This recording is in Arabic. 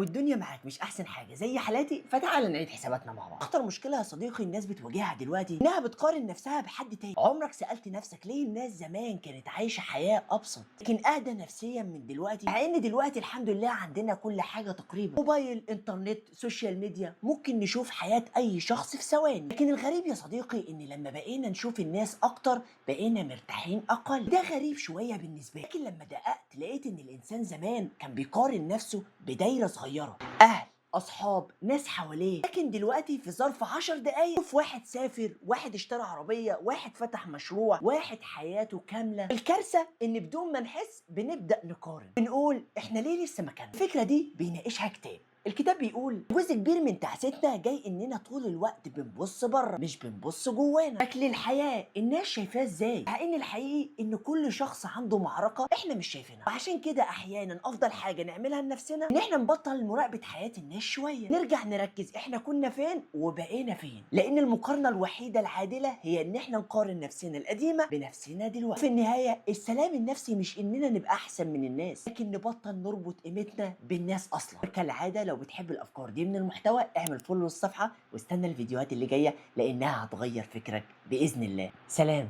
لو الدنيا معاك مش احسن حاجه زي حالاتي فتعال نعيد حساباتنا مع بعض. اخطر مشكله يا صديقي الناس بتواجهها دلوقتي انها بتقارن نفسها بحد تاني. عمرك سالت نفسك ليه الناس زمان كانت عايشه حياه ابسط لكن اهدى نفسيا من دلوقتي؟ مع ان دلوقتي الحمد لله عندنا كل حاجه تقريبا، موبايل، انترنت، سوشيال ميديا، ممكن نشوف حياه اي شخص في ثواني. لكن الغريب يا صديقي ان لما بقينا نشوف الناس اكتر بقينا مرتاحين اقل. ده غريب شويه بالنسبه لي، لكن لما دققت لقيت ان الانسان زمان كان بيقارن نفسه بدايره صغيره، اهل، اصحاب، ناس حواليه. لكن دلوقتي في ظرف 10 دقايق شوف واحد سافر، واحد اشترى عربيه، واحد فتح مشروع، واحد حياته كامله. الكارثه ان بدون ما نحس بنبدا نقارن، بنقول احنا ليه لسه مكاننا. الفكره دي بيناقشها كتاب. الكتاب بيقول جزء كبير من تعاستنا جاي اننا طول الوقت بنبص بره مش بنبص جوانا. شكل الحياه الناس شايفاه ازاي، مع ان الحقيقي ان كل شخص عنده معركه احنا مش شايفينها. وعشان كده احيانا افضل حاجه نعملها لنفسنا ان احنا نبطل مراقبه حياه الناس شويه، نرجع نركز احنا كنا فين وبقينا فين. لان المقارنه الوحيده العادله هي ان احنا نقارن نفسنا القديمه بنفسنا دلوقتي. في النهايه السلام النفسي مش اننا نبقى احسن من الناس، لكن نبطل نربط قيمتنا بالناس اصلا. كالعاده لو بتحب الافكار دي من المحتوى اعمل فولو للصفحه واستنى الفيديوهات اللي جايه لانها هتغير فكرك باذن الله. سلام.